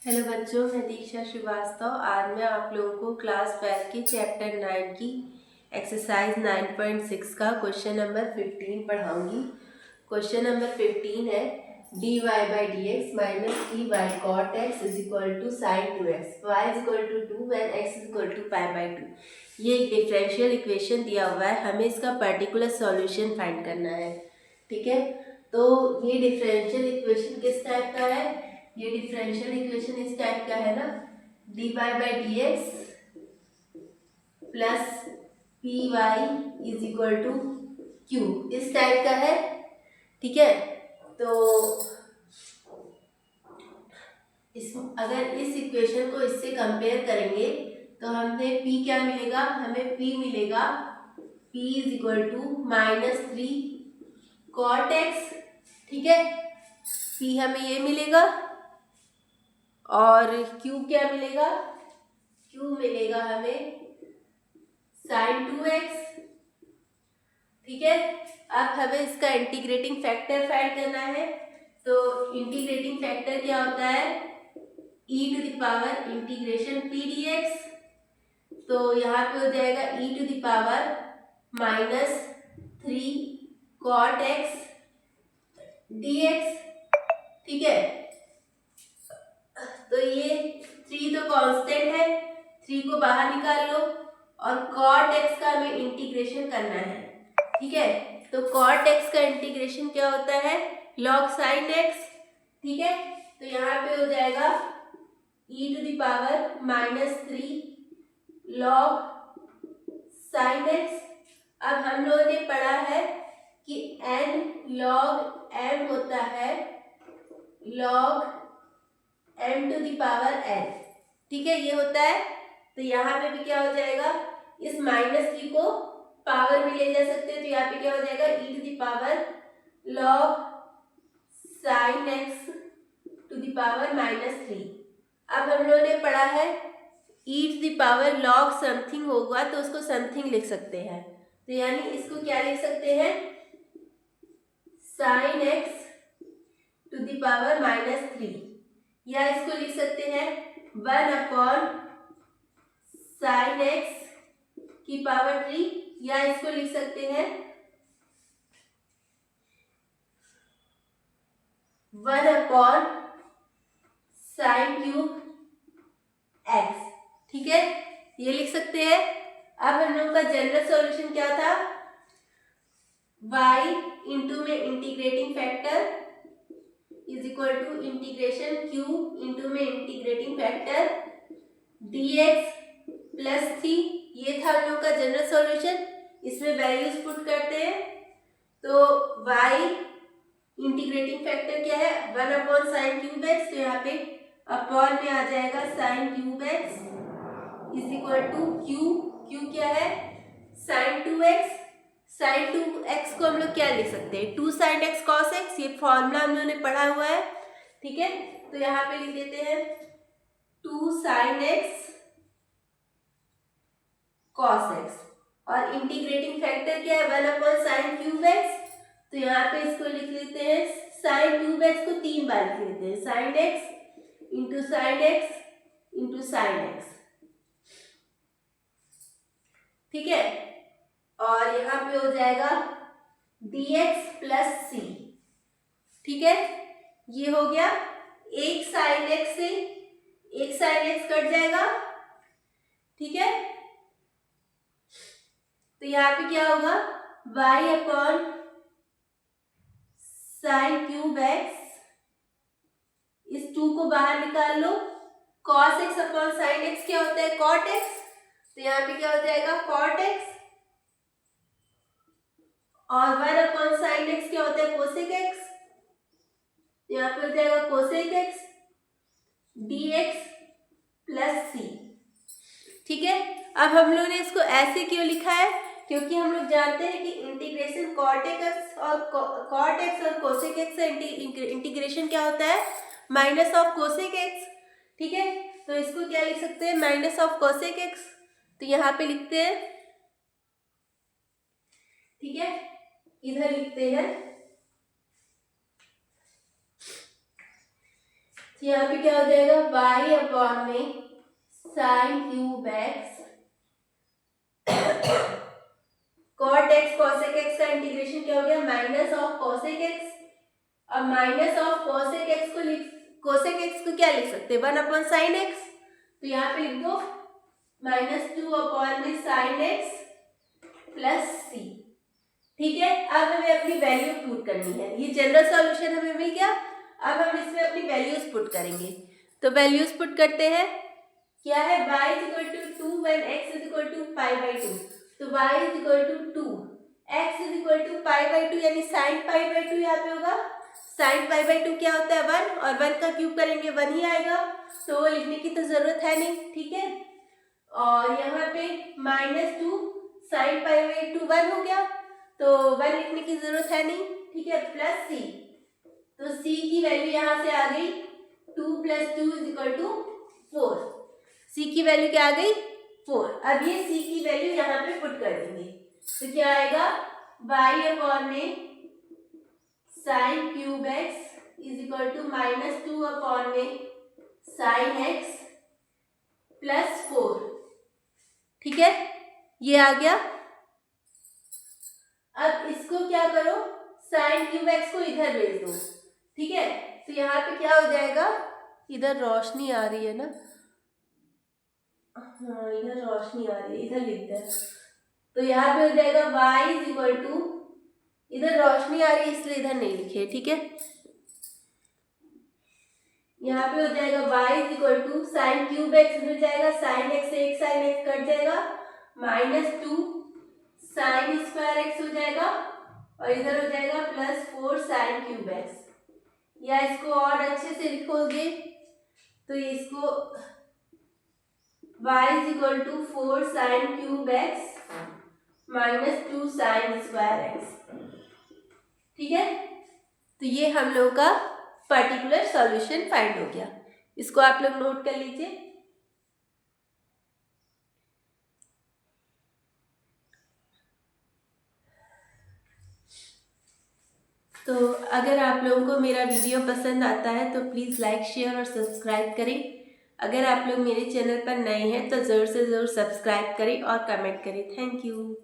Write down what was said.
Hello बच्चों, मैं दीक्षा श्रीवास्तव। आज मैं आप लोगों को क्लास 12 की चैप्टर 9 की एक्सरसाइज 9.6 का क्वेश्चन नंबर 15 पढ़ाऊंगी। क्वेश्चन नंबर 15 है dy by dx minus t by cot x is equal to sin 2x y is equal to 2 when x is equal to pi by 2। ये एक differential equation दिया हुआ है, हमें इसका particular solution find करना है। ठीक है, तो ये डिफरेंशियल इक्वेशन किस टाइप का है? ये डिफरेंशियल इक्वेशन इस टाइप का है ना, dy by dx plus P Y is equal to Q, इस टाइप का है। ठीक है, तो अगर इस इक्वेशन को इससे कंपेयर करेंगे तो हमें p क्या मिलेगा? हमें p मिलेगा p is equal to -3 cot x। ठीक है, p हमें ये मिलेगा और q क्या मिलेगा? q मिलेगा हमें sin 2x। ठीक है, अब हमें इसका इंटीग्रेटिंग फैक्टर फाइंड करना है। तो इंटीग्रेटिंग फैक्टर क्या होता है? e to the power integration p dx। तो यहाँ पे हो जाएगा e to the power -3 cot x dx। ठीक है, तो ये 3 तो कांस्टेंट है, 3 को बाहर निकाल लो और cot x का हमें इंटीग्रेशन करना है। ठीक है, तो cot x का इंटीग्रेशन क्या होता है? log sin x। ठीक है, तो यहाँ पे हो जाएगा e to the power -3 log sin x। अब हम लोगों ने पढ़ा है कि n log m होता है log m to the power n। ठीक है, ये होता है। तो यहाँ पे भी क्या हो जाएगा? इस -3 को पावर में ले जा सकते हैं, तो यहाँ पे क्या हो जाएगा? e to the power log sin x to the power -3। अब हम लोगों ने पढ़ा है e to the power log something होगा तो उसको समथिंग लिख सकते हैं। तो यानी इसको क्या लिख सकते हैं? sin x to the power -3, या इसको लिख सकते हैं 1 sin x की पावर 3, या इसको लिख सकते हैं 1 sin क्यूब x। ठीक है, ये लिख सकते हैं। अब हम लोग का जनरल सॉल्यूशन क्या था? y इंटू में integrating factor is equal to integration q into में इंटीग्रेटिंग फैक्टर dx प्लस 3। ये था हम लोग का जनरल सॉल्यूशन। इसमें वैल्यूज पुट करते हैं, तो y इंटीग्रेटिंग फैक्टर क्या है? 1 sin क्यूब x। तो यहाँ पे अपॉन में आ जाएगा sin cube x is equal to q क्या है? sin 2x। sin 2x को हम लोग क्या लिख सकते हैं? 2 sin x cos x, ये फॉर्मूला हम लोगों ने पढ़ा हुआ है। ठीक है, तो यहाँ पे लिख देते हैं 2 sin x cos x, और इंटीग्रेटिंग फैक्टर क्या है? 1 sin क्यूब x। तो यहाँ पे इसको लिख लेते हैं sin क्यूब x को 3 बार लिख लेते हैं, sin x into sin x into sin x। ठीक है, और यहाँ पे हो जाएगा dx प्लस c। ठीक है, ये हो गया। एक sin x से एक sin x कट जाएगा। ठीक है, तो यहाँ पे क्या होगा? y upon sin cube x, इस 2 को बाहर निकाल लो। cos x upon sin x क्या होता है? cot x। तो यहाँ पे क्या हो जाएगा? cot x, और 1 अपॉन sin x क्या होता है? cosec x। तो यहाँ पे हो जाएगा cosec x dx plus c। ठीक है, अब हम लोगों ने इसको ऐसे क्यों लिखा है? क्योंकि हम लोग जानते हैं कि इंटीग्रेशन cot x और cosec x का इंटीग्रेशन क्या होता है? Minus of cosec x। ठीक है, तो इसको क्या लिख सकते हैं? Minus of cosec x। तो यहाँ पे लिखते हैं। ठीक है, इधर लिखते हैं। यहाँ पे क्या हो जाएगा, y अपॉन में sine cube x cot x cosec x का इंटीग्रेशन क्या हो गया, माइनस ऑफ कॉसेक एक्स। अब माइनस ऑफ कॉसेक एक्स को कोसेक एक्स को क्या लिख सकते हैं, 1 अपॉन साइन एक्स। तो यहाँ पे लिख दो -2 अपॉन में साइन एक्स प्लस सी। ठीक है, अब हमें अपनी वैल्यू पुट करनी है। ये जनरल सॉल्यूशन हमें मिल गया। अब हम इसमें अपनी वैल्यूज पुट करेंगे। तो वैल्यूज पुट करते हैं। क्या है, y = 2 when x = π/2। तो y = 2, x = π/2 यानी sin π/2 यहाँ पे होगा। sin π/2 क्या होता है, 1, और 1 का क्यूब करेंगे 1 ही आएगा, तो वो लिखने की तो जरूरत है नहीं। ठीक है, और यहाँ पे -2 sin π/2 1 हो गया, तो 1 लिखने की जरूरत है नहीं। ठीक है, प्लस सी। तो c की वैल्यू यहाँ से आ गई 2 + 2 = 4। c की वैल्यू क्या आ गई, 4। अब ये c की वैल्यू यहाँ पे पुट कर देंगे। तो क्या आएगा, y अपॉन में साइन क्यूब एक्स = -2 अपॉन में साइन एक्स प्लस 4। ठीक है, ये आ गया। अब इसको क्या करो, साइन क्यूब एक्स को इधर भेज दो। ठीक है, तो यहाँ पे क्या हो जाएगा, इधर रोशनी आ रही है ना, हाँ इधर रोशनी आ रही है, इधर लिखते हैं। तो यहाँ पे हो जाएगा y = इधर रोशनी आ रही है इसलिए इधर नहीं लिखे। ठीक है, यहाँ पे हो जाएगा y = साइन क्यूब एक्स मिल जाएगा, साइन एक्स से एक साइन एक्स कट जाएगा, -2 साइन स्क्वायर एक्स हो जाएगा, और इधर हो जाएगा +4 साइन क्यूब एक्स। या इसको और अच्छे से लिखोगे तो इसको y = 4 sign cube x -2 sine square x. ठीक है, तो ये हम लोग का पर्टिकुलर सॉल्यूशन फाइंड हो गया। इसको आप लोग नोट कर लीजिए। तो अगर आप लोगों को मेरा वीडियो पसंद आता है तो प्लीज़ लाइक, शेयर और सब्सक्राइब करें। अगर आप लोग मेरे चैनल पर नए हैं तो ज़रूर से ज़रूर सब्सक्राइब करें और कमेंट करें। Thank you.